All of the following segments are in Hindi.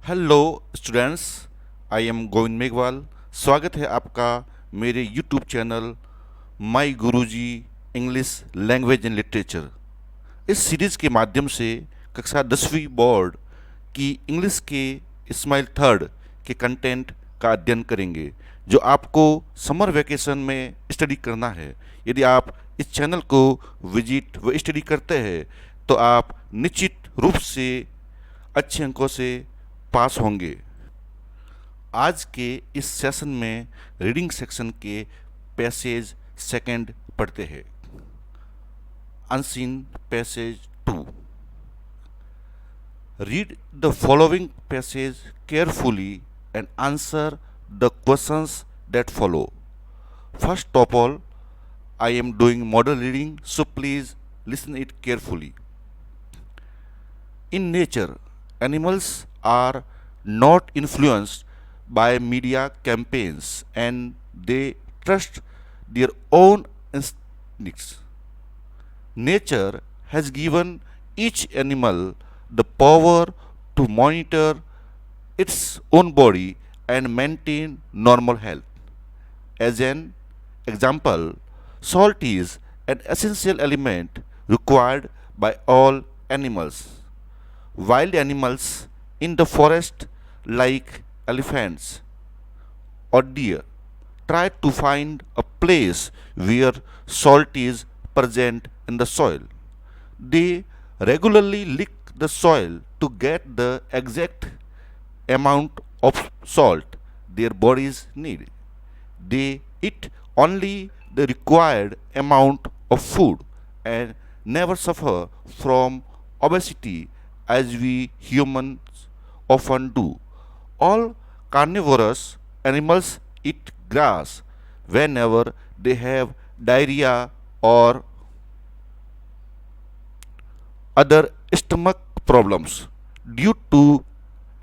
Hello students, I am Govind Meghwal. स्वागत है आपका मेरे YouTube channel my Guruji English language and literature. इस सीरीज़ के माध्यम से कक्षा 10वीं बोर्ड की इंग्लिश के इस्माइल थर्ड के कंटेंट का अध्ययन करेंगे, जो आपको समर वैकेशन में स्टडी करना है। यदि आप इस चैनल को विजिट व स्टडी करते हैं तो आप निश्चित रूप से अच्छे अंकों से पास होंगे। आज के इस सेशन में रीडिंग सेक्शन के पैसेज सेकंड पढ़ते हैं। Unseen passage 2। Read the following passage carefully and answer the questions that follow. First of all, I am doing model reading, so please listen it carefully. In nature, animals are not influenced by media campaigns and they trust their own instincts. Nature has given each animal the power to monitor its own body and maintain normal health. As an example, salt is an essential element required by all animals. Wild animals in the forest, like elephants or deer, try to find a place where salt is present in the soil. They regularly lick the soil to get the exact amount of salt their bodies need. They eat only the required amount of food and never suffer from obesity as we humans often do. All carnivorous animals eat grass whenever they have diarrhea or other stomach problems due to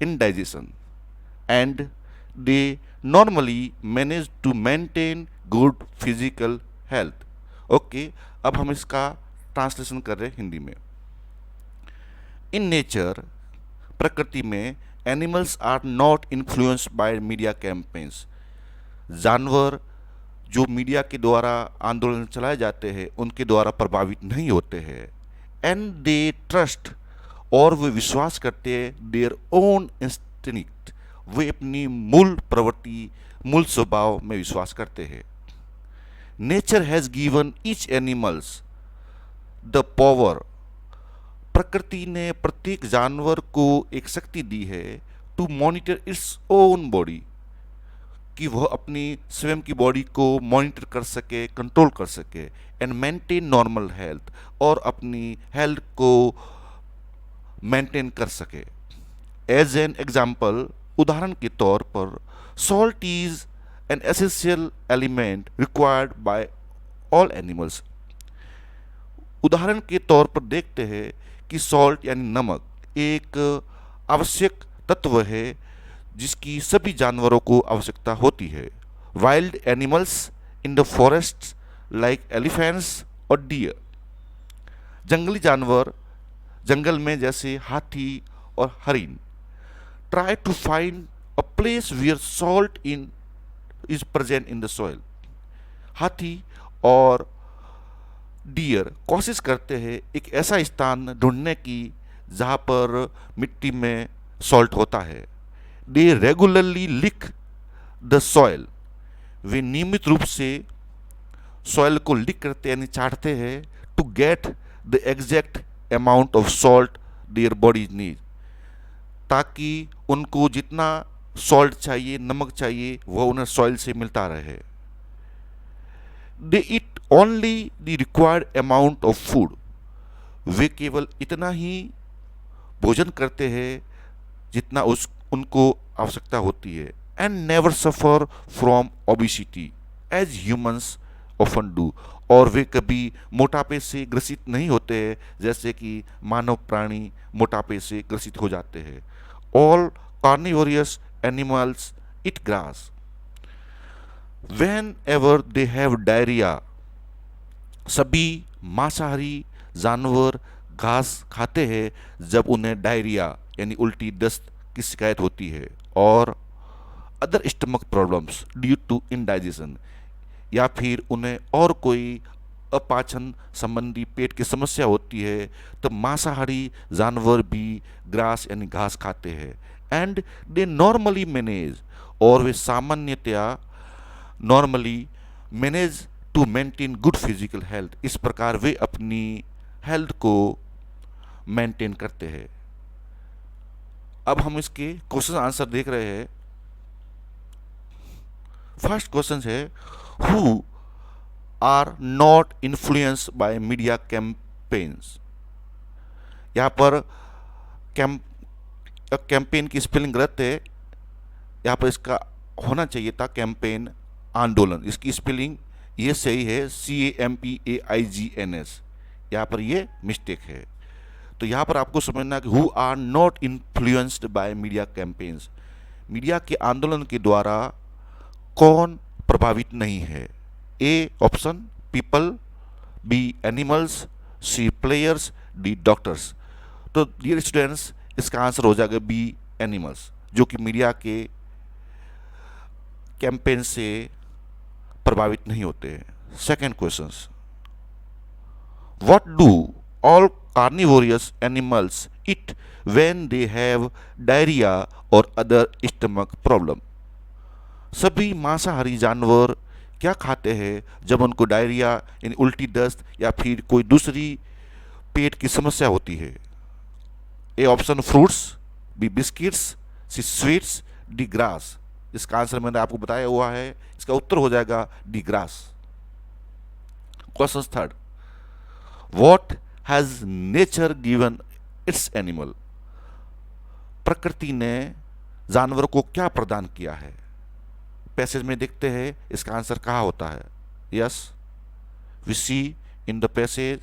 indigestion, and they normally manage to maintain good physical health. Okay, अब हम इसका ट्रांसलेशन कर रहे हैं हिंदी में। इन नेचर, प्रकृति में, animals are not influenced by media campaigns. जानवर जो मीडिया के द्वारा आंदोलन चलाए जाते हैं उनके द्वारा प्रभावित नहीं होते हैं। एंड दे ट्रस्ट, और वे विश्वास करते हैं, देयर ओन इंस्टिंक्ट, वे अपनी मूल प्रवृत्ति, मूल स्वभाव में विश्वास करते हैं। Nature has given each animals the power, प्रकृति ने प्रत्येक जानवर को एक शक्ति दी है, to monitor its own body, कि वह अपनी स्वयं की बॉडी को मॉनिटर कर सके, कंट्रोल कर सके, एंड मेंटेन नॉर्मल हेल्थ, और अपनी हेल्थ को मेंटेन कर सके। एज एन एग्जाम्पल, उदाहरण के तौर पर, salt is an essential element required by all animals. उदाहरण के तौर पर देखते हैं कि सॉल्ट यानी नमक एक आवश्यक तत्व है जिसकी सभी जानवरों को आवश्यकता होती है। Wild animals in the forest, like elephants और डियर, जंगली जानवर जंगल में जैसे हाथी और हरिन, try to find a place where salt in is present in the soil. हाथी और डियर कोशिश करते हैं एक ऐसा स्थान ढूंढने की जहाँ पर मिट्टी में सॉल्ट होता है। They regularly lick the soil, वे नियमित रूप से सॉइल को लिक करते यानी चाटते हैं, to get the exact amount of salt their body need, ताकि उनको जितना सॉल्ट चाहिए, नमक चाहिए, वह उन्हें सॉइल से मिलता रहे। They eat only the required amount of food, वे केवल इतना ही भोजन करते हैं जितना उनको आवश्यकता होती है। And never suffer from obesity as humans often do, और वे कभी मोटापे से ग्रसित नहीं होते हैं जैसे कि मानव प्राणी मोटापे से ग्रसित हो जाते हैं। All carnivorous animals eat grass when ever they have diarrhoea, सभी मांसाहारी जानवर घास खाते हैं जब उन्हें डायरिया यानी उल्टी दस्त की शिकायत होती है, और other stomach problems due to indigestion, या फिर उन्हें और कोई अपाचन संबंधी पेट की समस्या होती है, तो मांसाहारी जानवर भी ग्रास यानी घास खाते हैं। एंड दे नॉर्मली मैनेज, और वे सामान्यतया normally manage to maintain good physical health, इस प्रकार वे अपनी हेल्थ को मेंटेन करते हैं। अब हम इसके क्वेश्चन आंसर देख रहे हैं। फर्स्ट क्वेश्चन है, who are not influenced by media campaigns. यहाँ पर कैंपेन की स्पेलिंग गलत है, यहाँ पर इसका होना चाहिए था कैंपेन आंदोलन। इसकी स्पेलिंग ये सही है, CAMPAIGNS, यहाँ पर ये मिस्टेक है। तो यहाँ पर आपको समझना कि who are not influenced by media campaigns, media के आंदोलन के द्वारा कौन प्रभावित नहीं है। A option people, B animals, C players, D doctors. तो डियर स्टूडेंट्स, इसका आंसर हो जाएगा बी एनिमल्स, जो कि मीडिया के कैंपेन से प्रभावित नहीं होते हैं। Second question, what do all carnivorous animals eat when they have diarrhea or other stomach problem। सभी मांसाहारी जानवर क्या खाते हैं जब उनको डायरिया यानी उल्टी दस्त या फिर कोई दूसरी पेट की समस्या होती है। A option fruits, B biscuits, C sweets, D grass. इसका आंसर मैंने आपको बताया हुआ है, इसका उत्तर हो जाएगा D grass. Question third, what has nature given its animal. प्रकृति ने जानवर को क्या प्रदान किया है। पैसेज में देखते हैं इसका आंसर कहाँ होता है। Yes, we see in the passage.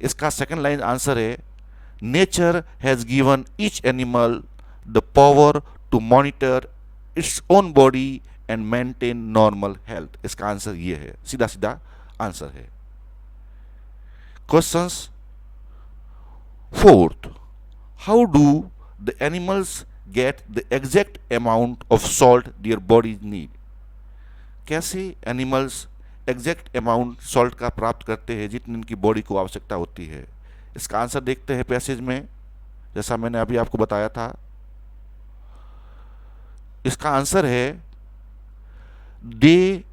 इसका सेकंड लाइन आंसर है, nature has given each animal the power to monitor its own body and maintain normal health. इसका आंसर ये है, सीधा सीधा आंसर है। Questions fourth, how do the animals get the exact amount of salt their bodies need. कैसे एनिमल्स एग्जैक्ट अमाउंट सॉल्ट का प्राप्त करते हैं जितनी उनकी बॉडी को आवश्यकता होती है। इसका आंसर देखते हैं पैसेज में, जैसा मैंने अभी आपको बताया था। इसका आंसर है, they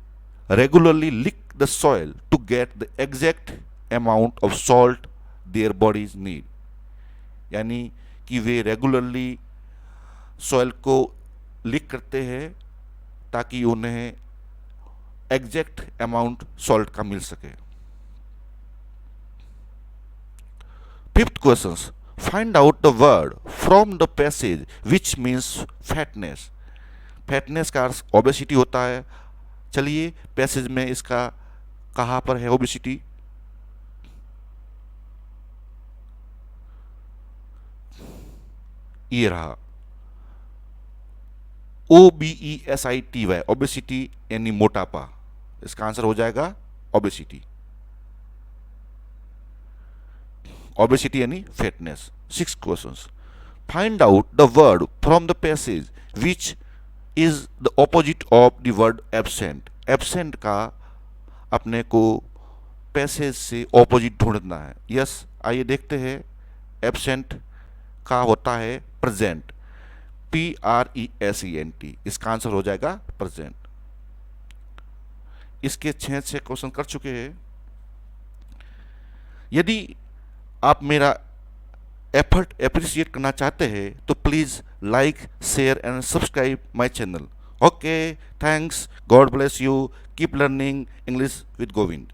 regularly lick the soil to get the exact amount of salt their bodies need. यानी कि वे रेगुलरली सॉइल को लिक करते हैं ताकि उन्हें एग्जैक्ट अमाउंट सॉल्ट का मिल सके। Fifth question, find out the word from the passage which means fatness. Fatness का अर्थ ओबेसिटी होता है। चलिए पैसेज में इसका कहाँ पर है ओबेसिटी। ये रहा, OBESITY, ओबेसिटी यानी मोटापा। इसका आंसर हो जाएगा ओबेसिटी। ओबेसिटी यानी fitness. Six questions, find out the word from the passage which is the opposite of the word absent. Absent का अपने को पैसेज से ऑपोजिट ढूंढना है। यस, आइए देखते हैं। एब्सेंट का होता है प्रेजेंट, PRESENT। इसका आंसर हो जाएगा प्रेजेंट। इसके 6 क्वेश्चन कर चुके हैं। यदि आप मेरा एफर्ट अप्रिशिएट करना चाहते हैं तो please like, share and subscribe my channel. Okay, thanks, God bless you, keep learning English with Govind.